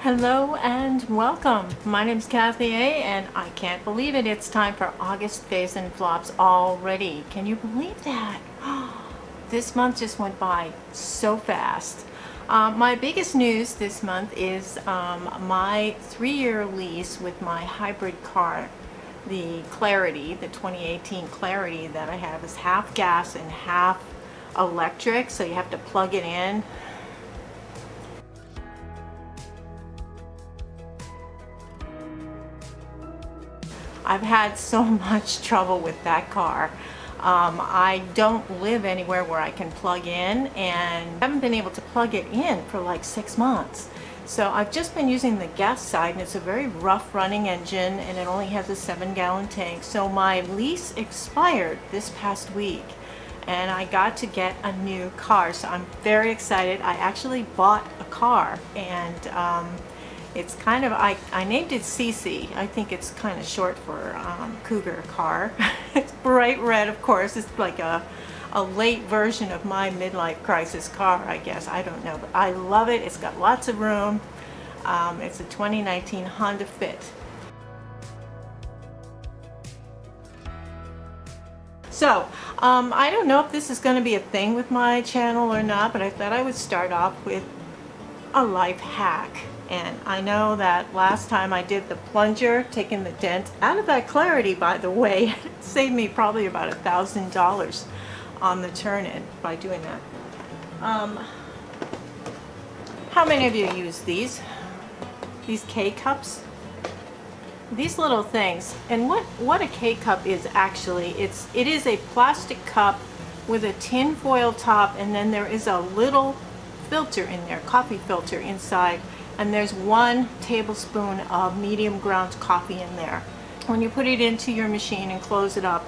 Hello and welcome. My name's Kathy A and I can't believe it. It's time for August Faves and Flops already. Can you believe that? This month just went by so fast. My biggest news this month is my 3-year lease with my hybrid car. The Clarity, the 2018 Clarity that I have is half gas and half electric, so you have to plug it in. I've had so much trouble with that car. I don't live anywhere where I can plug in, and I haven't been able to plug it in for like 6 months. So I've just been using the gas side, and it's a very rough running engine, and it only has a 7-gallon tank. So my lease expired this past week, and I got to get a new car. So I'm very excited. I actually bought a car, and it's kind of, I named it CC. I think it's kind of short for Cougar car. It's bright red, of course. It's like a late version of my midlife crisis car, I guess. I don't know, but I love it. It's got lots of room. It's a 2019 Honda Fit. So, I don't know if this is going to be a thing with my channel or not, but I thought I would start off with a life hack. And I know that last time I did the plunger, taking the dent out of that Clarity, by the way, it saved me probably about $1,000 on the turn-in by doing that. How many of you use these KCups? These little things. And what a KCup is actually, it is a plastic cup with a tin foil top, and then there is a little filter in there, coffee filter inside. And there's 1 tablespoon of medium ground coffee in there. When you put it into your machine and close it up,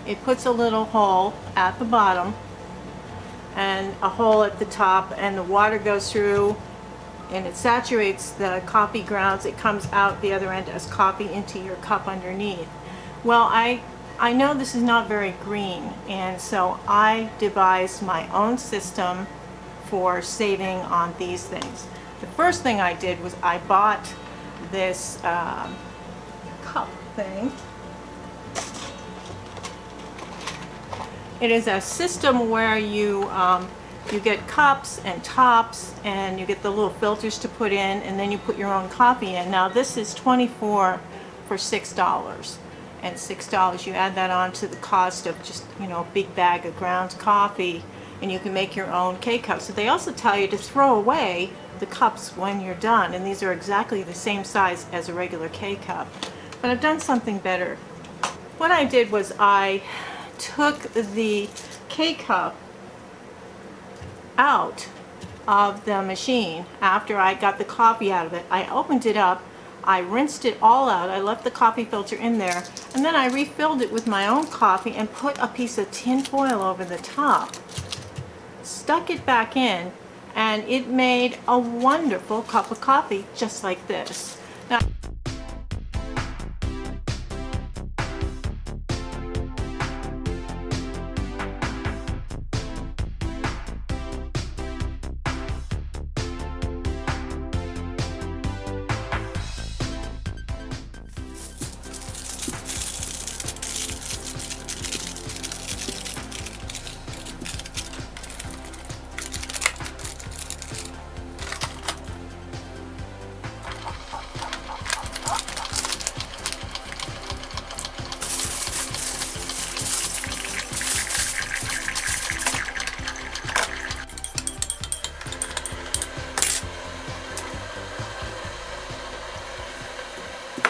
it puts a little hole at the bottom and a hole at the top, and the water goes through and it saturates the coffee grounds. It comes out the other end as coffee into your cup underneath. Well, I know this is not very green, and so I devised my own system for saving on these things. The first thing I did was I bought this cup thing. It is a system where you get cups and tops, and you get the little filters to put in, and then you put your own coffee in. Now this is 24 for $6, and $6 you add that on to the cost of just, you know, a big bag of ground coffee, and you can make your own K-cups. So they also tell you to throw away the cups when you're done, and these are exactly the same size as a regular K-cup. But I've done something better. What I did was I took the K-cup out of the machine after I got the coffee out of it. I opened it up, I rinsed it all out, I left the coffee filter in there, and then I refilled it with my own coffee and put a piece of tin foil over the top, stuck it back in, and it made a wonderful cup of coffee just like this. Now,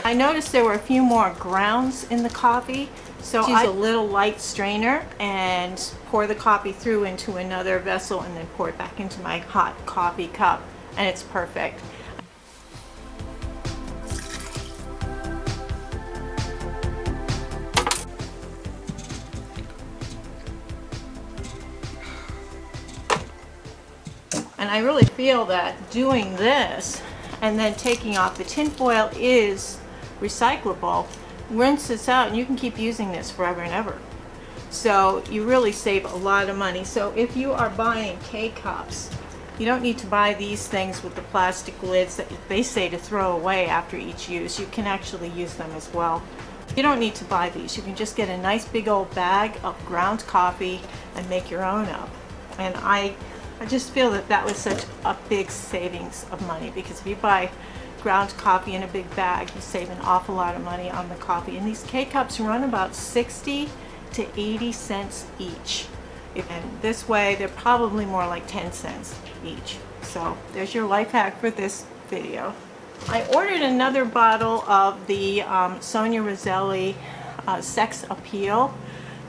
I noticed there were a few more grounds in the coffee, so I use a little light strainer and pour the coffee through into another vessel and then pour it back into my hot coffee cup, and it's perfect. And I really feel that doing this and then taking off the tin foil is recyclable. Rinse this out and you can keep using this forever and ever. So you really save a lot of money. So if you are buying K-cups, You don't need to buy these things with the plastic lids that they say to throw away after each use. You can actually use them as well. You don't need to buy these. You can just get a nice big old bag of ground coffee and make your own up. And I just feel that that was such a big savings of money, because if you buy ground coffee in a big bag, you save an awful lot of money on the coffee. And these K-Cups run about 60 to 80 cents each. And this way, they're probably more like 10 cents each. So there's your life hack for this video. I ordered another bottle of the Sonia Roselli Sex Appeal,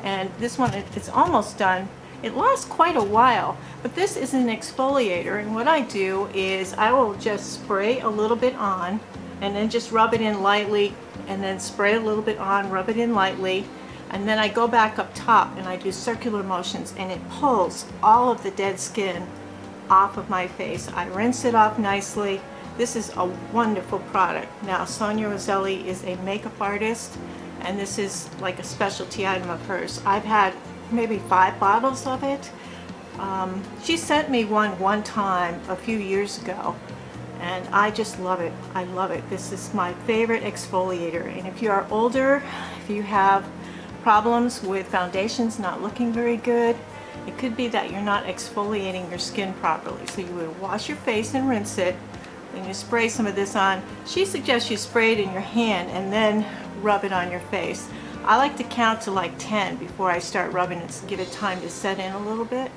and this one, it's almost done. It lasts quite a while, but this is an exfoliator, and what I do is I will just spray a little bit on and then just rub it in lightly, and then spray a little bit on, rub it in lightly, and then I go back up top and I do circular motions, and it pulls all of the dead skin off of my face. I rinse it off nicely. This is a wonderful product. Now, Sonia Roselli is a makeup artist, and this is like a specialty item of hers. I've had maybe 5 bottles of it. She sent me one time a few years ago, and I just love it. I love it. This is my favorite exfoliator. And if you are older, if you have problems with foundations not looking very good, it could be that you're not exfoliating your skin properly. So you would wash your face and rinse it, then you spray some of this on. She suggests you spray it in your hand and then rub it on your face. I like to count to like 10 before I start rubbing it to give it time to set in a little bit.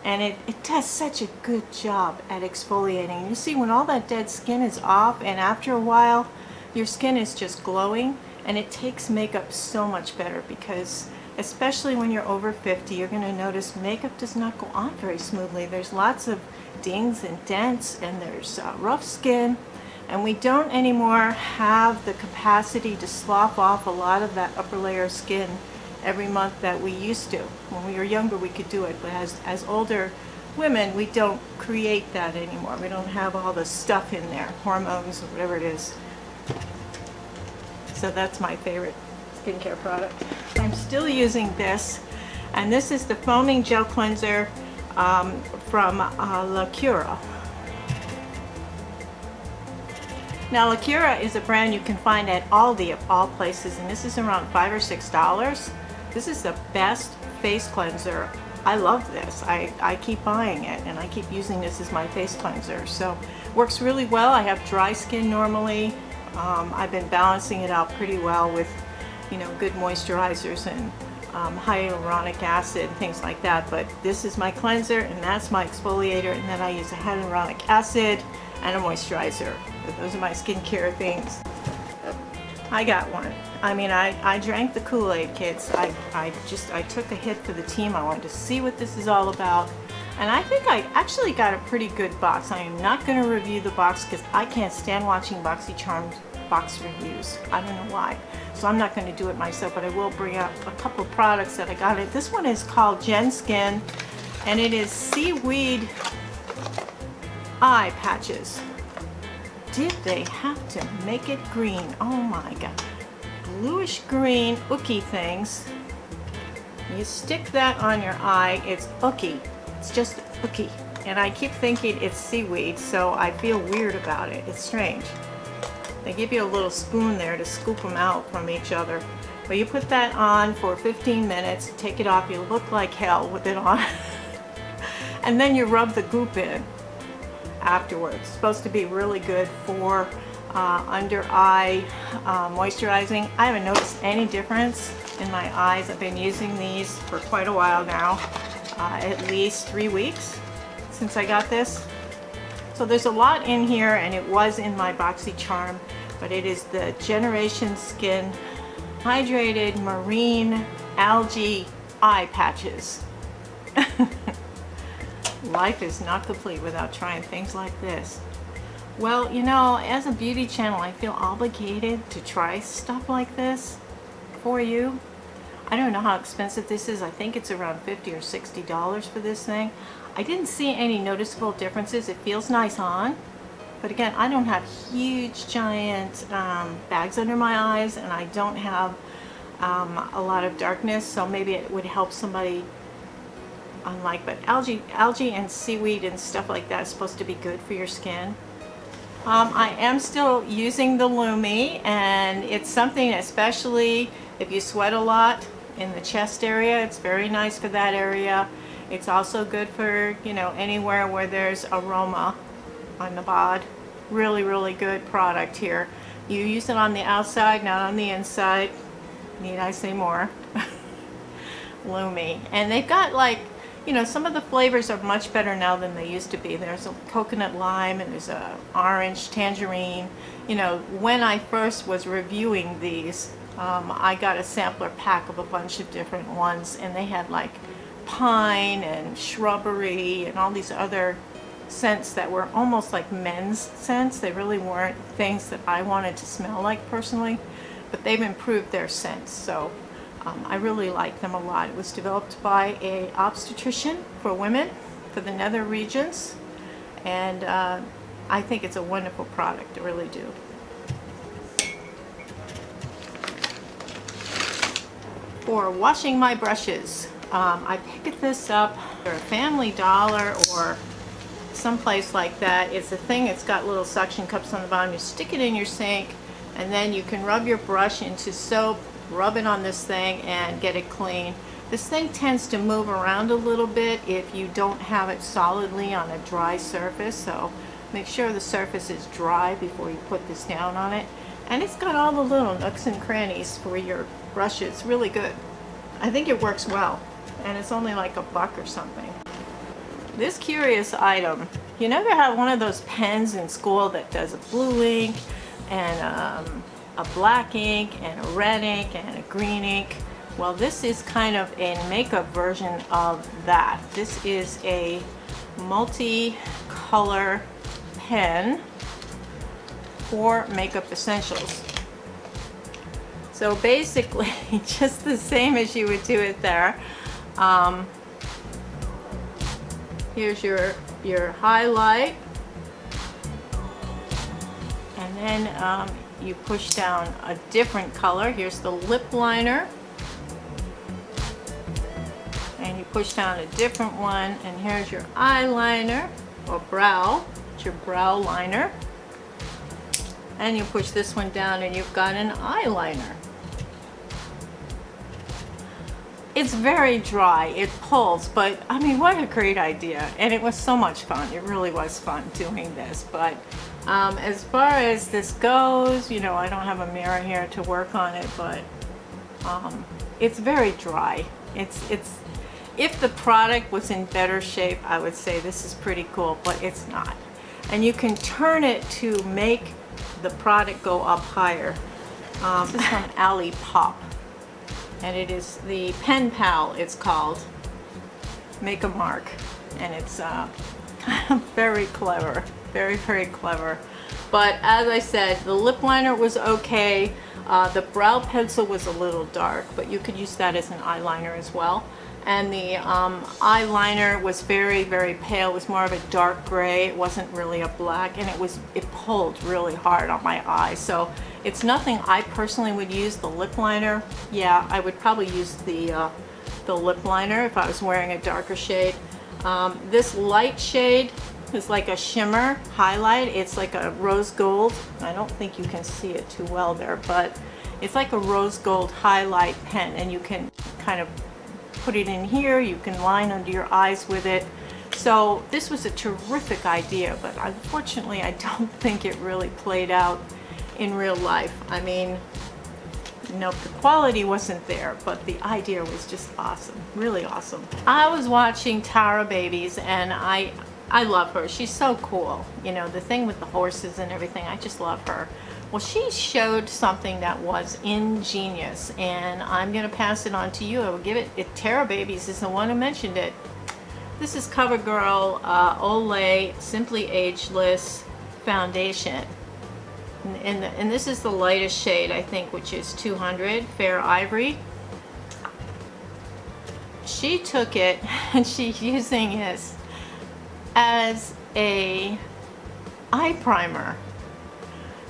And it does such a good job at exfoliating. You see, when all that dead skin is off, and after a while your skin is just glowing, and it takes makeup so much better, because especially when you're over 50, you're going to notice makeup does not go on very smoothly. There's lots of dings and dents, and there's rough skin, and we don't anymore have the capacity to slough off a lot of that upper layer of skin every month that we used to. When we were younger, we could do it, but as older women, we don't create that anymore. We don't have all the stuff in there, hormones or whatever it is. So that's my favorite skincare product. I'm still using this, and this is the foaming gel cleanser from LACURA. Now, LACURA is a brand you can find at Aldi of all places, and this is around $5 or $6. This is the best face cleanser. I love this. I keep buying it, and I keep using this as my face cleanser. So works really well. I have dry skin normally. I've been balancing it out pretty well with, you know, good moisturizers and hyaluronic acid and things like that. But this is my cleanser, and that's my exfoliator, and then I use a hyaluronic acid and a moisturizer. Those are my skincare things. I got one. I mean, I drank the Kool-Aid, kids. I took a hit for the team. I wanted to see what this is all about. And I think I actually got a pretty good box. I am not going to review the box because I can't stand watching BOXYCHARM box reviews. I don't know why. So I'm not going to do it myself, but I will bring up a couple of products that I got. This one is called Gen Skin, and it is seaweed eye patches. Did they have to make it green? Oh my god. Bluish green ooky things. You stick that on your eye, it's ooky. It's just ooky. And I keep thinking it's seaweed, so I feel weird about it. It's strange. They give you a little spoon there to scoop them out from each other. But you put that on for 15 minutes, take it off, you look like hell with it on. And then you rub the goop in afterwards. It's supposed to be really good for under eye moisturizing. I haven't noticed any difference in my eyes. I've been using these for quite a while now, at least 3 weeks since I got this. So there's a lot in here, and it was in my BOXYCHARM, but it is the Generation Skin Hydrated Marine Algae Eye Patches. Life is not complete without trying things like this. Well, you know, as a beauty channel, I feel obligated to try stuff like this for you. I don't know how expensive this is. I think it's around $50 or $60 for this thing. I didn't see any noticeable differences. It feels nice on, but again, I don't have huge giant bags under my eyes, and I don't have a lot of darkness, so maybe it would help somebody unlike, but algae and seaweed and stuff like that is supposed to be good for your skin. I am still using the LUMI, and it's something, especially if you sweat a lot in the chest area, it's very nice for that area. It's also good for, you know, anywhere where there's aroma on the bod. Really, really good product here. You use it on the outside, not on the inside. Need I say more? LUMI. And they've got, like, you know, some of the flavors are much better now than they used to be. There's a coconut lime and there's a orange tangerine. You know, when I first was reviewing these, I got a sampler pack of a bunch of different ones, and they had like pine and shrubbery and all these other scents that were almost like men's scents. They really weren't things that I wanted to smell like personally, but they've improved their scents. So I really like them a lot. It was developed by an obstetrician for women for the nether regions, and I think it's a wonderful product. I really do. For washing my brushes, I picked this up at a Family Dollar or someplace like that. It's a thing, it's got little suction cups on the bottom. You stick it in your sink, and then you can rub your brush into soap, rub it on this thing, and get it clean. This thing tends to move around a little bit if you don't have it solidly on a dry surface, so make sure the surface is dry before you put this down on it. And it's got all the little nooks and crannies for your brushes. Really good. I think it works well, and it's only like $1 or something. This curious item, you never have one of those pens in school that does a blue ink and a black ink and a red ink and a green ink? Well, this is kind of a makeup version of that. This is a multi-color pen for makeup essentials. So basically, just the same as you would do it there. Here's your highlight, and then you push down a different color. Here's the lip liner, and you push down a different one, and here's your eyeliner or brow. It's your brow liner, and you push this one down and you've got an eyeliner. It's very dry, it pulls, but I mean, what a great idea. And it was so much fun. It really was fun doing this. But as far as this goes, you know, I don't have a mirror here to work on it, but it's very dry. If the product was in better shape, I would say this is pretty cool, but it's not. And you can turn it to make the product go up higher. This is from ALLYOOP. And it is the Pen Pal, it's called. Make a mark. And it's very clever. Very, very clever. But as I said, the lip liner was okay. The brow pencil was a little dark, but you could use that as an eyeliner as well. And the eyeliner was very, very pale. It was more of a dark gray. It wasn't really a black, and it pulled really hard on my eye. So it's nothing I personally would use. The lip liner, yeah, I would probably use the lip liner if I was wearing a darker shade. This light shade is like a shimmer highlight. It's like a rose gold. I don't think you can see it too well there, but it's like a rose gold highlight pen, and you can kind of put it in here. You can line under your eyes with it. So this was a terrific idea, but unfortunately I don't think it really played out in real life. I mean, nope, the quality wasn't there, but the idea was just awesome, really awesome. I was watching TARABABYZ, and I love her. She's so cool. You know, the thing with the horses and everything, I just love her. Well, she showed something that was ingenious, and I'm going to pass it on to you. I will give it, TARABABYZ is the one who mentioned it. This is COVERGIRL Olay Simply Ageless Foundation. And this is the lightest shade, I think, which is 200, Fair Ivory. She took it, and she's using it as a eye primer.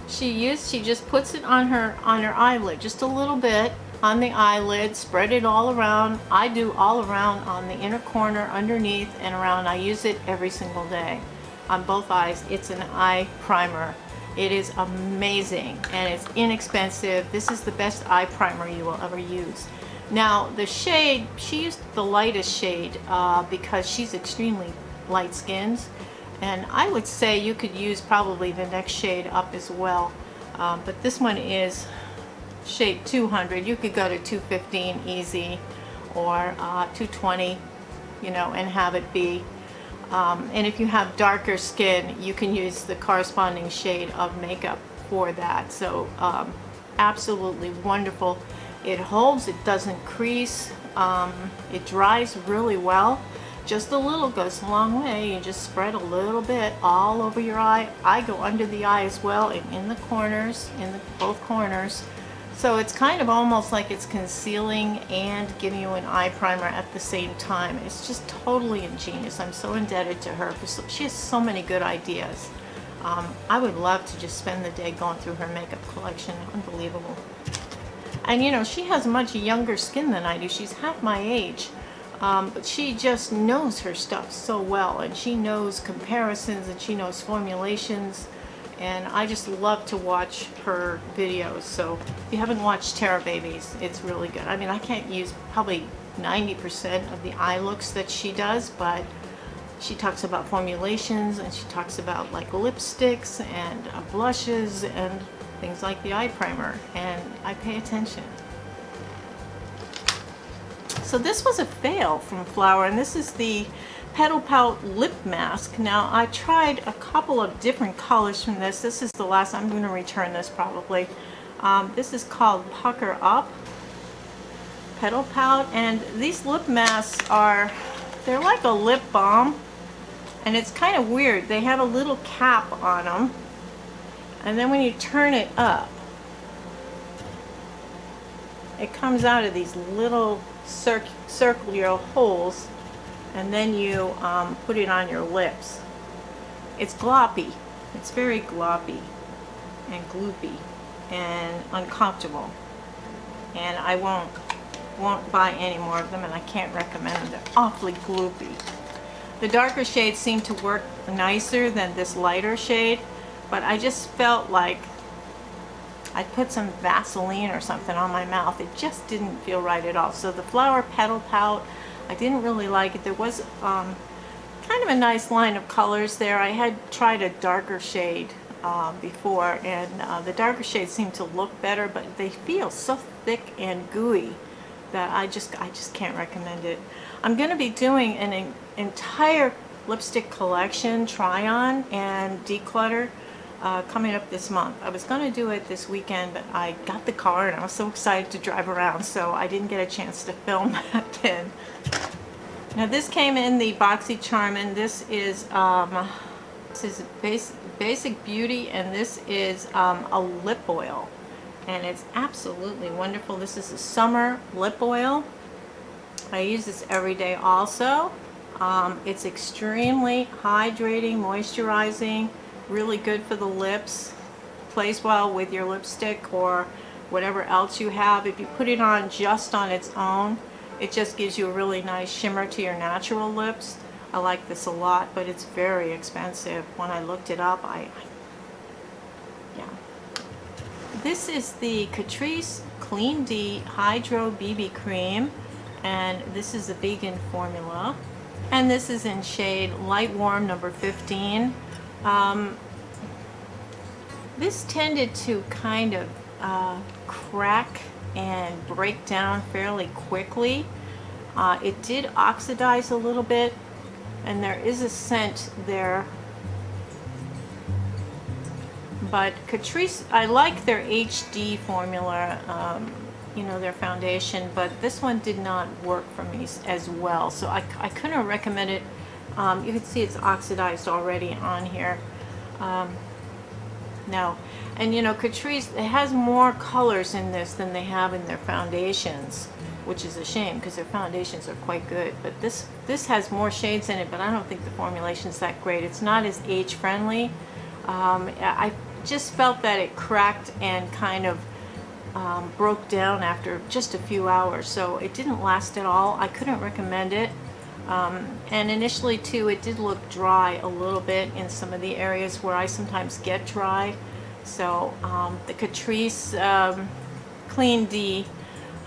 She just puts it on her eyelid just a little bit, on the eyelid, spread it all around. I do all around on the inner corner, underneath and around. I use it every single day on both eyes. It's an eye primer. It is amazing and it's inexpensive. This is the best eye primer you will ever use. Now the shade, she used the lightest shade because she's extremely light skinned, and I would say you could use probably the next shade up as well, but this one is shade 200. You could go to 215 easy, or 220, you know, and have it be. And if you have darker skin, you can use the corresponding shade of makeup for that. So absolutely wonderful. It holds, it doesn't crease, it dries really well. Just a little goes a long way. You just spread a little bit all over your eye. I go under the eye as well, and in the corners, both corners. So it's kind of almost like it's concealing and giving you an eye primer at the same time. It's just totally ingenious. I'm so indebted to her. She has so many good ideas. I would love to just spend the day going through her makeup collection. Unbelievable. And you know, she has much younger skin than I do. She's half my age. But she just knows her stuff so well, and she knows comparisons, and she knows formulations, and I just love to watch her videos. So if you haven't watched TARABABYZ, it's really good. I mean, I can't use probably 90% of the eye looks that she does, but she talks about formulations, and she talks about like lipsticks and blushes and things like the eye primer, and I pay attention. So this was a fail from Flower, and this is the Petal Pout lip mask. Now I tried a couple of different colors from this. This is the last. I'm going to return this probably. This is called Pucker Up Petal Pout, and these lip masks they're like a lip balm, and it's kind of weird. They have a little cap on them, and then when you turn it up, it comes out of these little circular holes, and then you put it on your lips. It's gloppy. It's very gloppy and gloopy and uncomfortable, and I won't buy any more of them, and I can't recommend them. They're awfully gloopy. The darker shades seem to work nicer than this lighter shade, but I just felt like I put some Vaseline or something on my mouth. It just didn't feel right at all. So the Flower Petal Pout, I didn't really like it. There was kind of a nice line of colors there. I had tried a darker shade before, and the darker shades seem to look better, but they feel so thick and gooey that I just can't recommend it. I'm going to be doing an entire lipstick collection try-on and declutter coming up this month. I was going to do it this weekend, but I got the car and I was so excited to drive around, so I didn't get a chance to film that then. Now this came in the BOXYCHARM, and this is Basic Beauty, and this is a lip oil, and it's absolutely wonderful. This is a summer lip oil. I use this every day also. It's extremely hydrating, moisturizing, really good for the lips, plays well with your lipstick or whatever else you have. If you put it on just on its own, it just gives you a really nice shimmer to your natural lips. I like this a lot, but it's very expensive. When I looked it up, yeah. This is the CATRICE Clean D Hydro BB Cream, and this is a vegan formula, and this is in shade Light Warm number 15. This tended to kind of crack and break down fairly quickly. It did oxidize a little bit, and there is a scent there. But CATRICE, I like their HD formula, you know, their foundation, but this one did not work for me as well, so I couldn't recommend it. You can see it's oxidized already on here. No, and you know, CATRICE, it has more colors in this than they have in their foundations, which is a shame because their foundations are quite good. But this has more shades in it, but I don't think the formulation's that great. It's not as age friendly. I just felt that it cracked and kind of broke down after just a few hours, so it didn't last at all. I couldn't recommend it. And initially too, it did look dry a little bit in some of the areas where I sometimes get dry. So the Catrice Clean D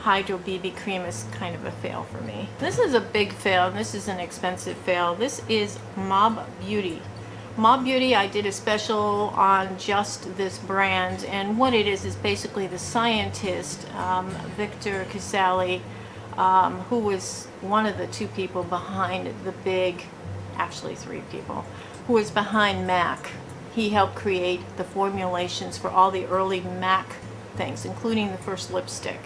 Hydro BB Cream is kind of a fail for me. This is a big fail, and this is an expensive fail. This is Mob Beauty. Mob Beauty, I did a special on just this brand, and what it is basically the scientist, Victor Casale, who was one of the two people behind the big, actually three people, who was behind MAC. He helped create the formulations for all the early MAC things, including the first lipstick.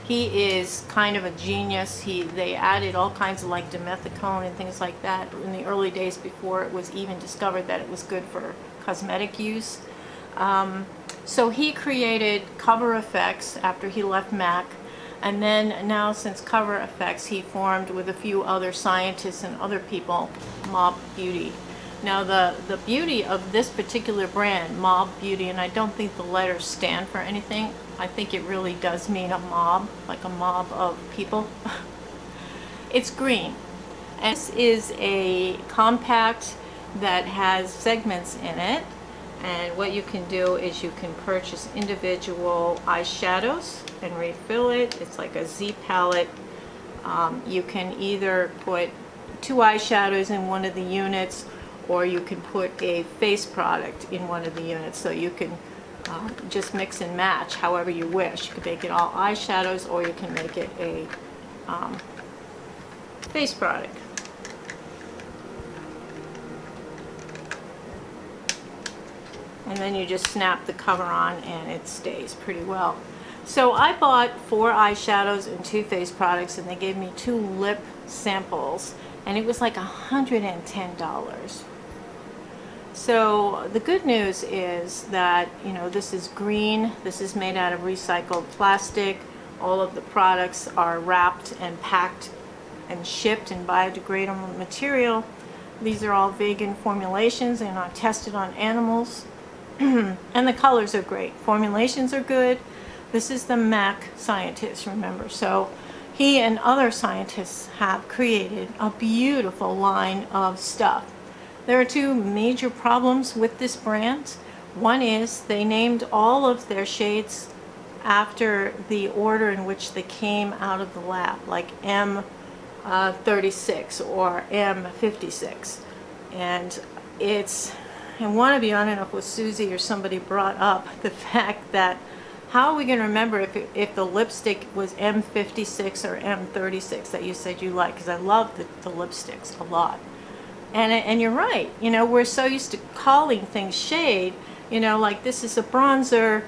He is kind of a genius. They added all kinds of like dimethicone and things like that in the early days before it was even discovered that it was good for cosmetic use. So he created Cover Effects after he left MAC, and then now since Cover Effects he formed with a few other scientists and other people Mob Beauty. Now the beauty of this particular brand, Mob Beauty, and I don't think the letters stand for anything. I think it really does mean a mob, like a mob of people. It's green. And this is a compact that has segments in it. And what you can do is you can purchase individual eyeshadows and refill it. It's like a Z palette. You can either put 2 eyeshadows in one of the units, or you can put a face product in one of the units, so you can just mix and match however you wish. You can make it all eyeshadows, or you can make it a face product. And then you just snap the cover on and it stays pretty well. So I bought 4 eyeshadows and 2 face products, and they gave me 2 lip samples, and it was like $110. So the good news is that, you know, this is green, this is made out of recycled plastic, all of the products are wrapped and packed and shipped in biodegradable material. These are all vegan formulations and are tested on animals. And the colors are great. Formulations are good. This is the MAC scientist, remember. So he and other scientists have created a beautiful line of stuff. There are 2 major problems with this brand. One is they named all of their shades after the order in which they came out of the lab, like M36 or M56. And one of you, I don't know if it was Susie or somebody, brought up the fact that how are we going to remember if the lipstick was M56 or M36 that you said you like? Because I love the lipsticks a lot. And you're right, you know, we're so used to calling things shade, you know, like this is a bronzer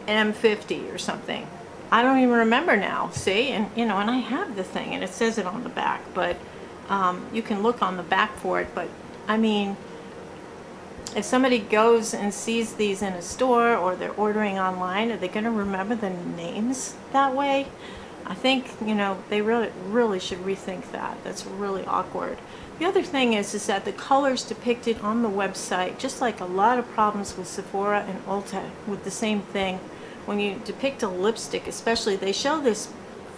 M50 or something. I don't even remember now, see? And, you know, and I have the thing, and it says it on the back, but you can look on the back for it. But, I mean, if somebody goes and sees these in a store or they're ordering online, are they going to remember the names that way? I think, you know, they really should rethink that. That's really awkward. The other thing is that the colors depicted on the website, just like a lot of problems with Sephora and Ulta with the same thing, when you depict a lipstick especially, they show this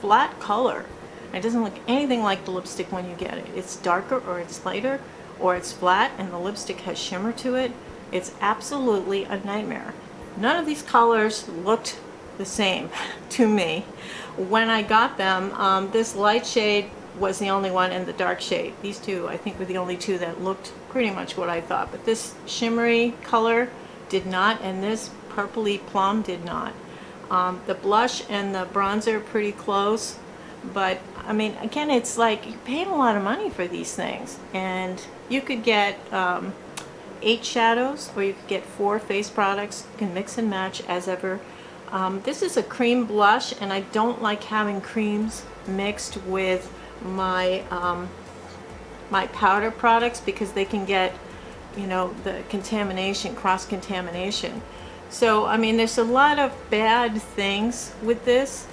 flat color. It doesn't look anything like the lipstick when you get it. It's darker or it's lighter or it's flat and the lipstick has shimmer to it. It's absolutely a nightmare. None of these colors looked the same to me. When I got them, this light shade was the only one, and the dark shade. These 2, I think, were the only 2 that looked pretty much what I thought. But this shimmery color did not, and this purpley plum did not. The blush and the bronzer are pretty close. But, I mean, again, it's like you're paying a lot of money for these things. And you could get 8 shadows, or you could get 4 face products. You can mix and match as ever. This is a cream blush, and I don't like having creams mixed with my my powder products because they can get, you know, the contamination, cross-contamination. So, I mean, there's a lot of bad things with this.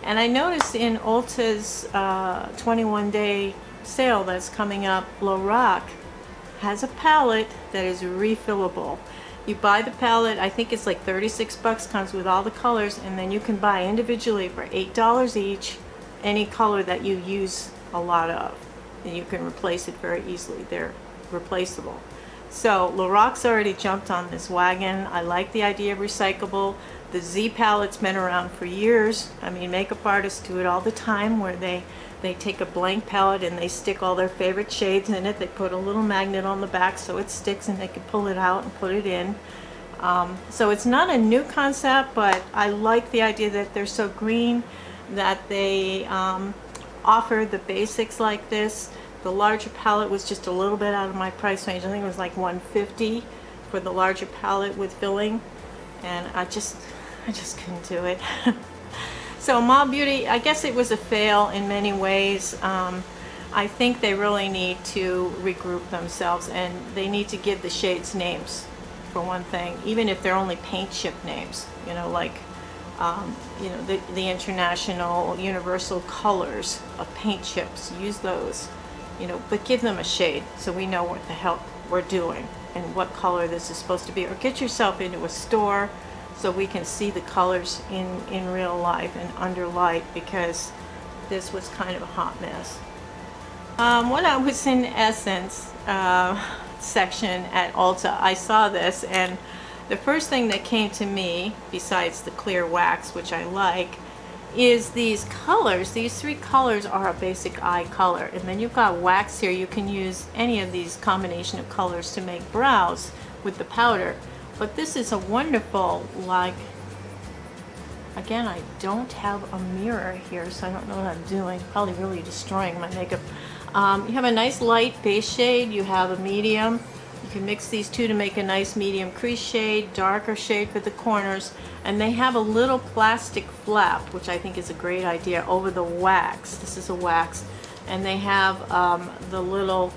And I noticed in Ulta's 21-day sale that's coming up, Lorac has a palette that is refillable. You buy the palette, I think it's like 36 bucks, comes with all the colors, and then you can buy individually for $8 each any color that you use a lot of, and you can replace it very easily. They're replaceable. So Loraque's already jumped on this wagon. I like the idea of recyclable. The Z palette's been around for years. I mean, makeup artists do it all the time, where they take a blank palette and they stick all their favorite shades in it. They put a little magnet on the back so it sticks and they can pull it out and put it in. So it's not a new concept, but I like the idea that they're so green, that they offer the basics like this. The larger palette was just a little bit out of my price range. I think it was like $150 for the larger palette with filling, and I just couldn't do it. So Mall Beauty, I guess it was a fail in many ways. I think they really need to regroup themselves, and they need to give the shades names, for one thing, even if they're only paint chip names, you know, like you know, the international universal colors of paint chips. Use those, you know, but give them a shade so we know what the hell we're doing and what color this is supposed to be. Or get yourself into a store so we can see the colors in real life and under light, because this was kind of a hot mess. When I was in Essence section at Ulta, I saw this, and the first thing that came to me, besides the clear wax, which I like, is these colors. These three colors are a basic eye color, and then you've got wax here. You can use any of these combination of colors to make brows with the powder, but this is a wonderful, like, again, I don't have a mirror here, so I don't know what I'm doing. Probably really destroying my makeup. You have a nice light base shade, you have a medium. You can mix these two to make a nice medium crease shade, darker shade for the corners, and they have a little plastic flap, which I think is a great idea, over the wax. This is a wax, and they have the little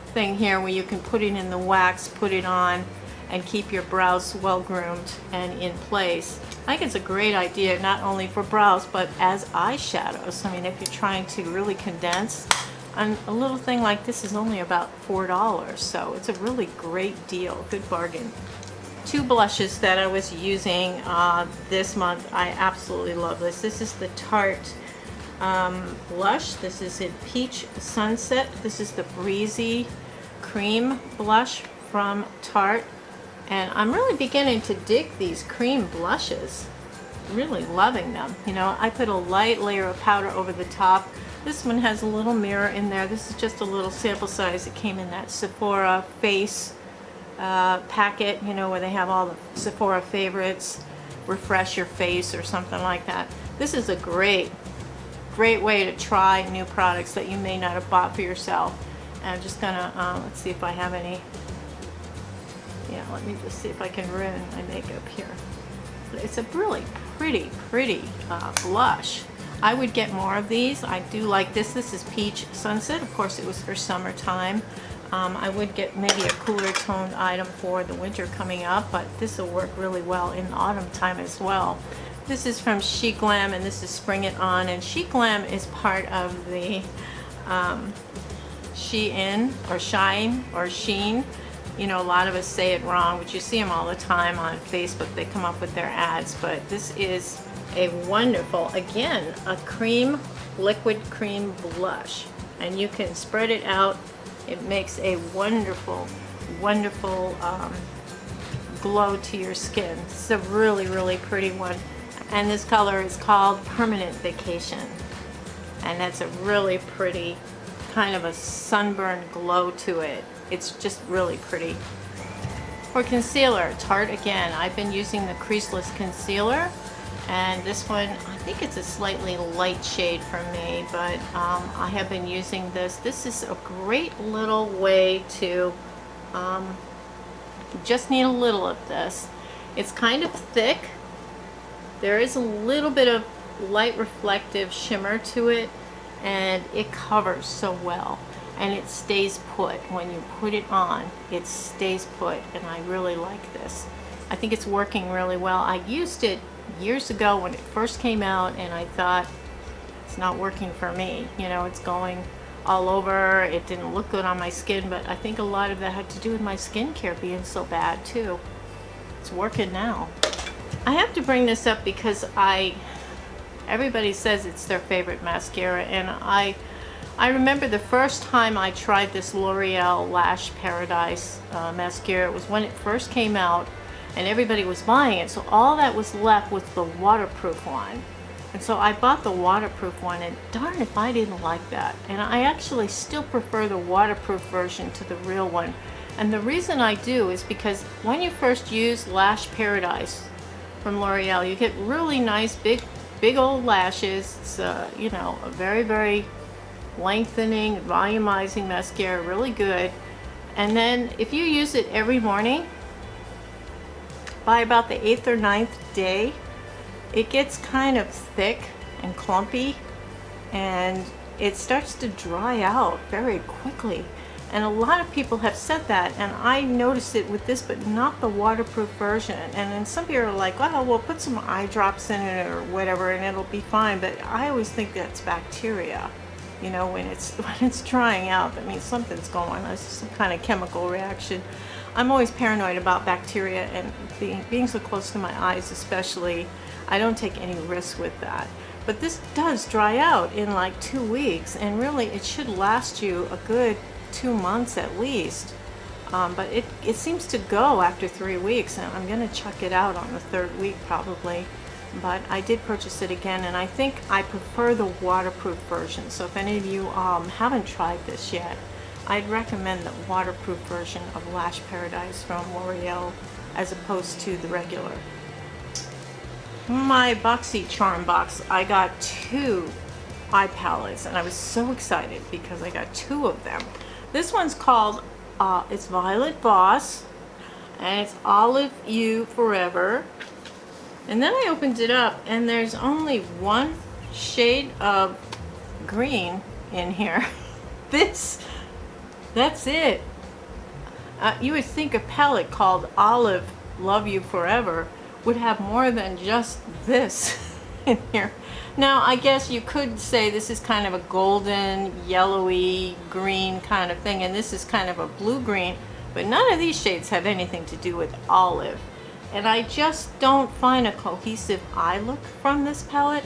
thing here where you can put it in the wax, put it on, and keep your brows well groomed and in place. I think it's a great idea, not only for brows, but as eyeshadows. I mean, if you're trying to really condense, and a little thing like this is only about $4, so it's a really great deal, good bargain. Two blushes that I was using this month. I absolutely love this. This is the Tarte blush. This is in Peach Sunset. This is the Breezy cream blush from Tarte, and I'm really beginning to dig these cream blushes. Really loving them. You know, I put a light layer of powder over the top. This one has a little mirror in there. This is just a little sample size. It came in that Sephora face packet, you know, where they have all the Sephora favorites, refresh your face or something like that. This is a great way to try new products that you may not have bought for yourself. And I'm just gonna, let's see if I have any, yeah, let me just see if I can ruin my makeup here. It's a really pretty blush. I would get more of these. I do like this. This is Peach Sunset. Of course, it was for summertime. I would get maybe a cooler toned item for the winter coming up, but this will work really well in autumn time as well. This is from SHEGLAM, and this is Spring It On, and SHEGLAM is part of the Shein or Shine or Sheen. You know, a lot of us say it wrong, but you see them all the time on Facebook. They come up with their ads, but this is a wonderful, again, a cream, liquid cream blush, and you can spread it out. It makes a wonderful glow to your skin. It's a really pretty one, and this color is called Permanent Vacation, and that's a really pretty kind of a sunburn glow to it. It's just really pretty. For concealer, Tarte again. I've been using the Creaseless concealer, and this one, I think it's a slightly light shade for me, but I have been using this. This is a great little way to just need a little of this. It's kind of thick. There is a little bit of light reflective shimmer to it, and it covers so well, and it stays put. When you put it on, it stays put, and I really like this. I think it's working really well. I used it years ago when it first came out, and I thought, it's not working for me. You know, it's going all over. It didn't look good on my skin, but I think a lot of that had to do with my skincare being so bad too. It's working now. I have to bring this up because everybody says it's their favorite mascara, and I remember the first time I tried this L'Oreal Lash Paradise mascara. It was when it first came out and everybody was buying it, so all that was left was the waterproof one. And so I bought the waterproof one, and darn if I didn't like that. And I actually still prefer the waterproof version to the real one. And the reason I do is because when you first use Lash Paradise from L'Oreal, you get really nice big old lashes. It's you know, a very, very lengthening, volumizing mascara, really good. And then if you use it every morning, by about the 8th or 9th day, it gets kind of thick and clumpy, and it starts to dry out very quickly. And a lot of people have said that, and I noticed it with this, but not the waterproof version. And then some people are like, well, we'll put some eye drops in it or whatever and it'll be fine. But I always think that's bacteria. You know, when it's drying out, that means something's going on. It's some kind of chemical reaction. I'm always paranoid about bacteria, and being so close to my eyes especially, I don't take any risks with that. But this does dry out in like 2 weeks, and really it should last you a good 2 months at least. But it seems to go after 3 weeks, and I'm gonna chuck it out on the 3rd week probably. But I did purchase it again, and I think I prefer the waterproof version. So if any of you haven't tried this yet, I'd recommend the waterproof version of Lash Paradise from L'Oreal as opposed to the regular. My BOXYCHARM box, I got 2 eye palettes, and I was so excited because I got 2 of them. This one's called, it's Violet VOSS, and it's ALLYOOP Forever. And then I opened it up, and there's only 1 shade of green in here. That's it. You would think a palette called Olive Love You Forever would have more than just this in here. Now, I guess you could say this is kind of a golden, yellowy, green kind of thing, and this is kind of a blue-green, but none of these shades have anything to do with olive. And I just don't find a cohesive eye look from this palette.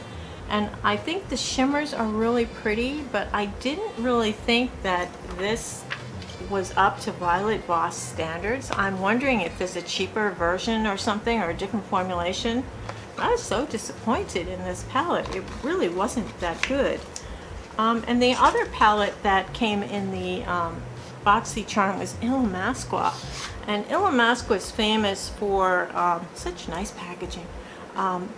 And I think the shimmers are really pretty, but I didn't really think that this was up to Violet VOSS standards. I'm wondering if there's a cheaper version or something, or a different formulation. I was so disappointed in this palette. It really wasn't that good. And the other palette that came in the BOXYCHARM was ILLAMASQUA. And ILLAMASQUA is famous for such nice packaging.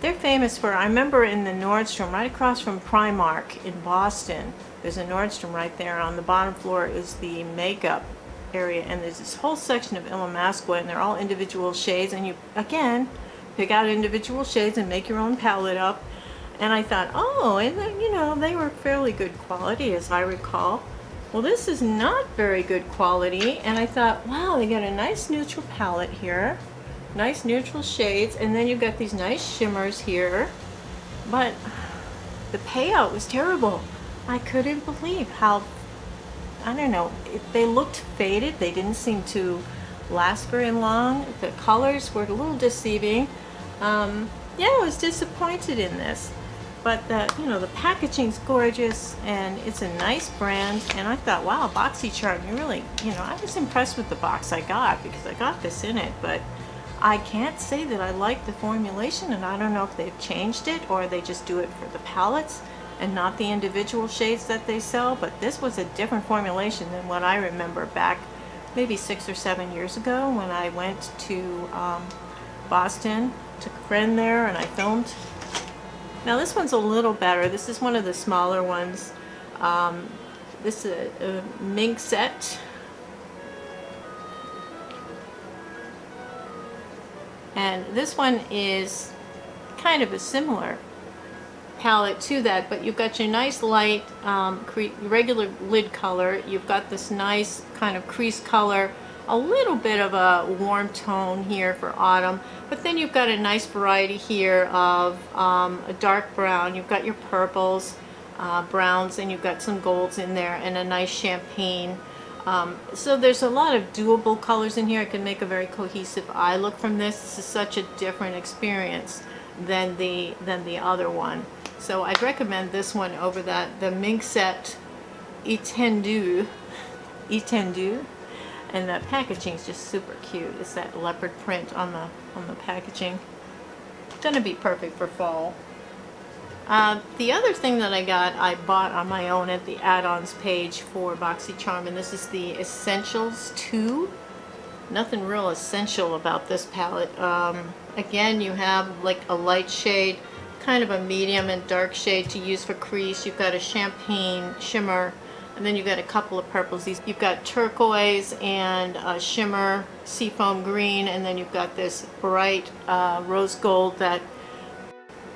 They're famous for, I remember in the Nordstrom, right across from Primark in Boston, there's a Nordstrom right there. On the bottom floor is the makeup area, and there's this whole section of ILLAMASQUA, and they're all individual shades, and you, again, pick out individual shades and make your own palette up. And I thought, oh, and then, you know, they were fairly good quality as I recall. Well, this is not very good quality, and I thought, wow, they got a nice neutral palette here, nice neutral shades, and then you've got these nice shimmers here, but the payout was terrible. I couldn't believe how, I don't know, they looked faded. They didn't seem to last very long. The colors were a little deceiving. Yeah, I was disappointed in this. But the packaging's gorgeous, and it's a nice brand, and I thought, wow, BOXYCHARM, you really, I was impressed with the box I got because I got this in it, but I can't say that I like the formulation, and I don't know if they've changed it or they just do it for the palettes and not the individual shades that they sell. But this was a different formulation than what I remember back maybe 6 or 7 years ago when I went to Boston, took a friend there, and I filmed. Now this one's a little better. This is one of the smaller ones. This is a mink set. And this one is kind of a similar palette to that, but you've got your nice light regular lid color. You've got this nice kind of crease color, a little bit of a warm tone here for autumn, but then you've got a nice variety here of a dark brown. You've got your purples, browns, and you've got some golds in there, and a nice champagne. So there's a lot of doable colors in here. I can make a very cohesive eye look from this. This is such a different experience than the other one. So I'd recommend this one over that, the Minxet Etendu. And the packaging is just super cute. It's that leopard print on the packaging. Gonna be perfect for fall. The other thing that I bought on my own at the add-ons page for BOXYCHARM, and this is the Essentials 2. Nothing real essential about this palette. Again, you have like a light shade, kind of a medium and dark shade to use for crease. You've got a champagne shimmer, and then you've got a couple of purples. You've got turquoise and a shimmer seafoam green, and then you've got this bright rose gold that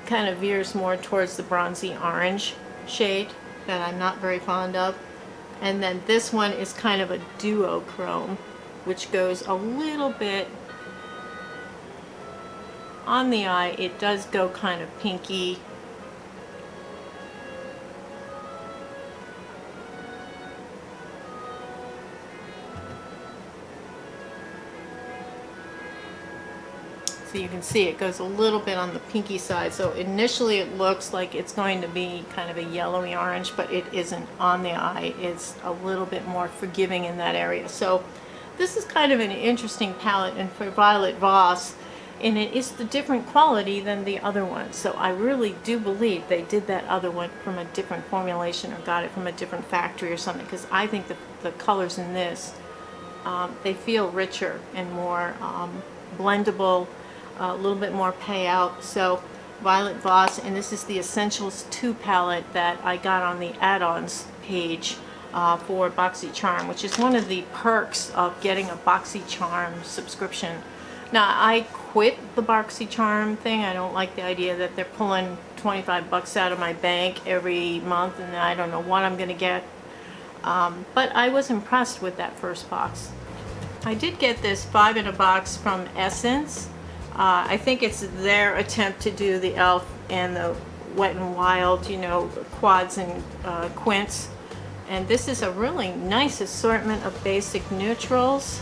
kind of veers more towards the bronzy orange shade that I'm not very fond of. And then this one is kind of a duochrome, which goes a little bit on the eye. It does go kind of pinky. So you can see it goes a little bit on the pinky side. So initially it looks like it's going to be kind of a yellowy orange, but it isn't on the eye. It's a little bit more forgiving in that area. So this is kind of an interesting palette, and for Violet Voss, and it is the different quality than the other one. So I really do believe they did that other one from a different formulation or got it from a different factory or something, because I think the colors in this, they feel richer and more blendable, a little bit more payout. So Violet Voss, and this is the Essentials 2 palette that I got on the add-ons page for BOXYCHARM, which is one of the perks of getting a BOXYCHARM subscription. Now, I quit the BOXYCHARM thing. I don't like the idea that they're pulling 25 bucks out of my bank every month, and I don't know what I'm going to get. But I was impressed with that first box. I did get this 5 in a box from Essence. I think it's their attempt to do the e.l.f. and the Wet n Wild, you know, quads and quints. And this is a really nice assortment of basic neutrals.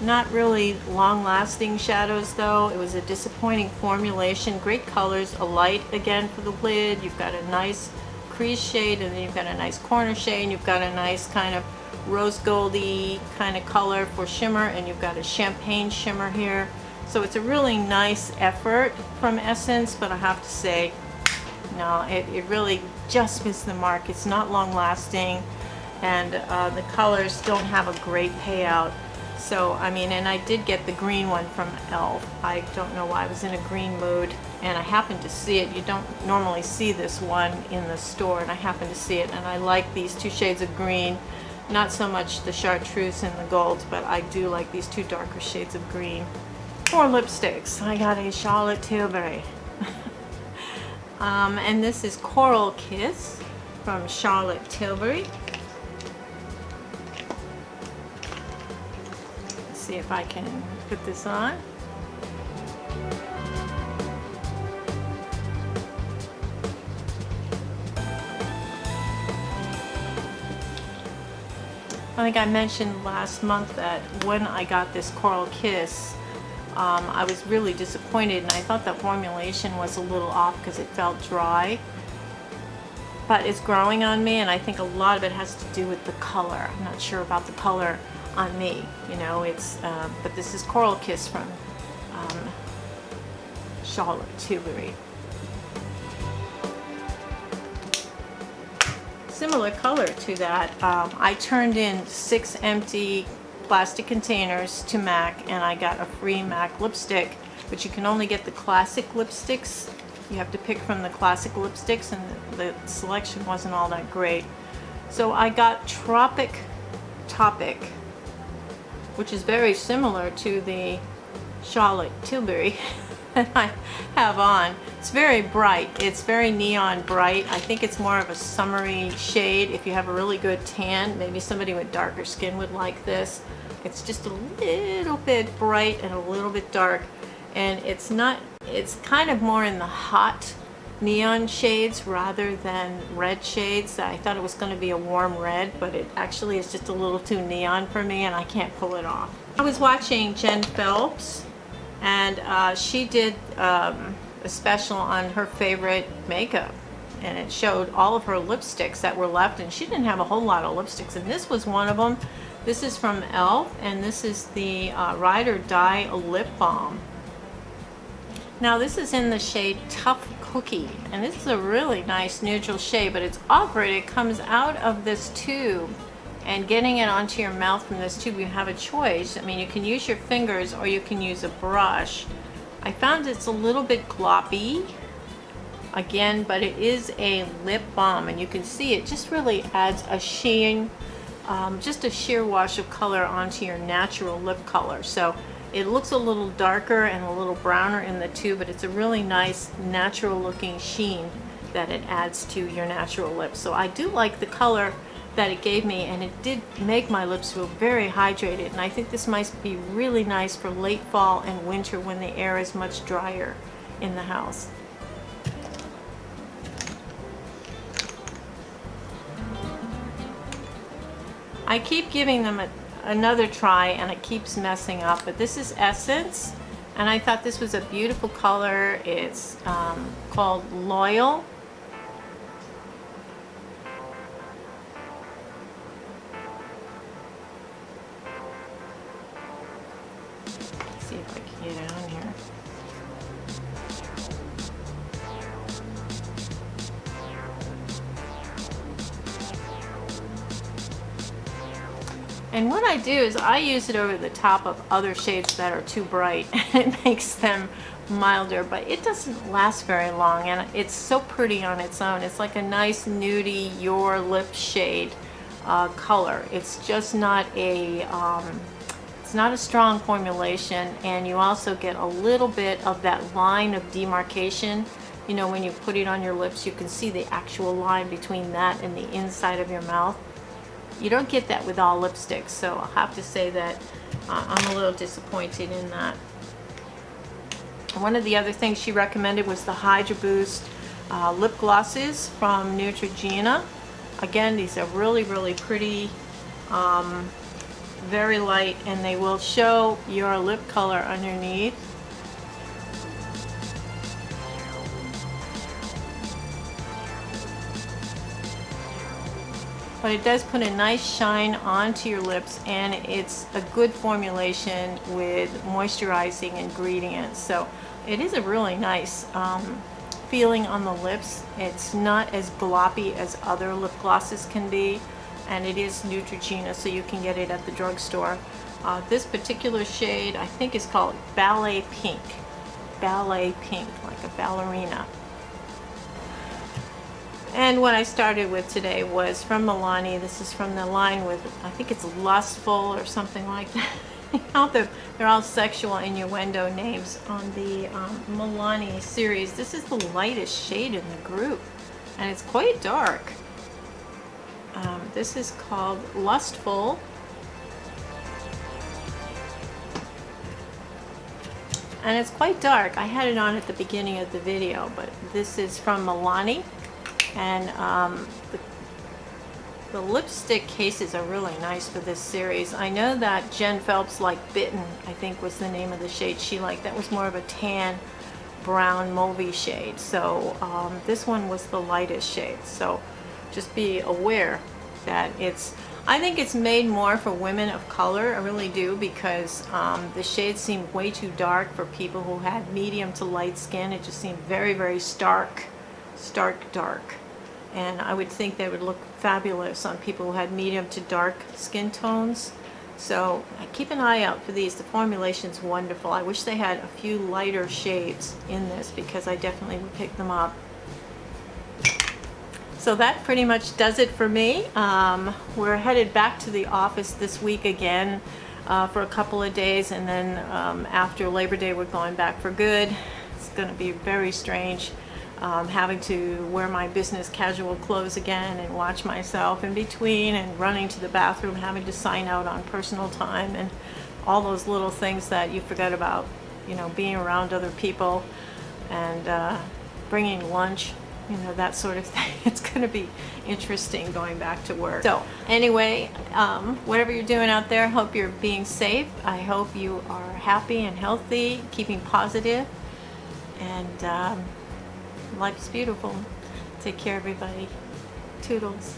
Not really long-lasting shadows though. It was a disappointing formulation. Great colors, a light again for the lid. You've got a nice crease shade, and then you've got a nice corner shade, and you've got a nice kind of rose goldy kind of color for shimmer, and you've got a champagne shimmer here. So it's a really nice effort from Essence, but I have to say, no, it really just missed the mark. It's not long-lasting, and the colors don't have a great payout. So, I mean, and I did get the green one from e.l.f. I don't know why I was in a green mood, and I happened to see it. You don't normally see this one in the store, and I happened to see it, and I like these two shades of green. Not so much the chartreuse and the golds, but I do like these two darker shades of green. For lipsticks, I got a Charlotte Tilbury. And this is Coral Kiss from Charlotte Tilbury. Let's see if I can put this on. I think I mentioned last month that when I got this Coral Kiss, I was really disappointed, and I thought that formulation was a little off because it felt dry. But it's growing on me, and I think a lot of it has to do with the color. I'm not sure about the color on me, you know. It's but this is Coral Kiss from Charlotte Tilbury. Similar color to that. I turned in 6 empty plastic containers to MAC, and I got a free MAC lipstick, but you can only get the classic lipsticks. You have to pick from the classic lipsticks, and the selection wasn't all that great. So I got Tropic Topic, which is very similar to the Charlotte Tilbury that I have on. It's very bright. It's very neon bright. I think it's more of a summery shade. If you have a really good tan, maybe somebody with darker skin would like this. It's just a little bit bright and a little bit dark, and it's not, it's kind of more in the hot neon shades rather than red shades. I thought it was going to be a warm red, but it actually is just a little too neon for me and I can't pull it off. I was watching Jen Phelps, and she did a special on her favorite makeup, and it showed all of her lipsticks that were left, and she didn't have a whole lot of lipsticks, and this was one of them. This is from e.l.f. and this is the Ride or Die Lip Balm. Now this is in the shade Tough Cookie, and this is a really nice neutral shade, but it's awkward. It comes out of this tube, and getting it onto your mouth from this tube, you have a choice. I mean, you can use your fingers or you can use a brush. I found it's a little bit gloppy again, but it is a lip balm, and you can see it just really adds a sheen, just a sheer wash of color onto your natural lip color. So it looks a little darker and a little browner in the tube, but it's a really nice natural looking sheen that it adds to your natural lips. So I do like the color that it gave me, and it did make my lips feel very hydrated, and I think this might be really nice for late fall and winter when the air is much drier in the house. I keep giving them another try and it keeps messing up, but this is Essence, and I thought this was a beautiful color. It's called Loyal. Let's see if I can get it on here. And what I do is I use it over the top of other shades that are too bright, and it makes them milder, but it doesn't last very long, and it's so pretty on its own. It's like a nice nudie your lip shade color. It's just not a it's not a strong formulation, and you also get a little bit of that line of demarcation. You know, when you put it on your lips, you can see the actual line between that and the inside of your mouth. You don't get that with all lipsticks, so I'll have to say that I'm a little disappointed in that. One of the other things she recommended was the Hydra Boost lip glosses from Neutrogena. Again, these are really, really pretty, very light, and they will show your lip color underneath. But it does put a nice shine onto your lips, and it's a good formulation with moisturizing ingredients. So it is a really nice feeling on the lips. It's not as gloppy as other lip glosses can be, and it is Neutrogena, so you can get it at the drugstore. This particular shade I think is called Ballet Pink. Ballet Pink, like a ballerina. And what I started with today was from Milani. This is from the line with, I think it's Lustful or something like that. They're all sexual innuendo names on the Milani series. This is the lightest shade in the group, and it's quite dark. This is called Lustful. And it's quite dark. I had it on at the beginning of the video, but this is from Milani. And the lipstick cases are really nice for this series. I know that Jen Phelps liked Bitten, I think was the name of the shade she liked. That was more of a tan, brown, mauvey shade. So this one was the lightest shade. So just be aware that I think it's made more for women of color. I really do, because the shades seem way too dark for people who had medium to light skin. It just seemed very, very stark dark. And I would think they would look fabulous on people who had medium to dark skin tones. So keep an eye out for these. The formulation's wonderful. I wish they had a few lighter shades in this, because I definitely would pick them up. So that pretty much does it for me. We're headed back to the office this week again for a couple of days, and then after Labor Day we're going back for good. It's going to be very strange. Having to wear my business casual clothes again and watch myself in between, and running to the bathroom, having to sign out on personal time, and all those little things that you forget about, you know, being around other people, and bringing lunch, you know, that sort of thing. It's going to be interesting going back to work. So anyway, whatever you're doing out there, hope you're being safe. I hope you are happy and healthy, keeping positive, and life's beautiful. Take care, everybody. Toodles.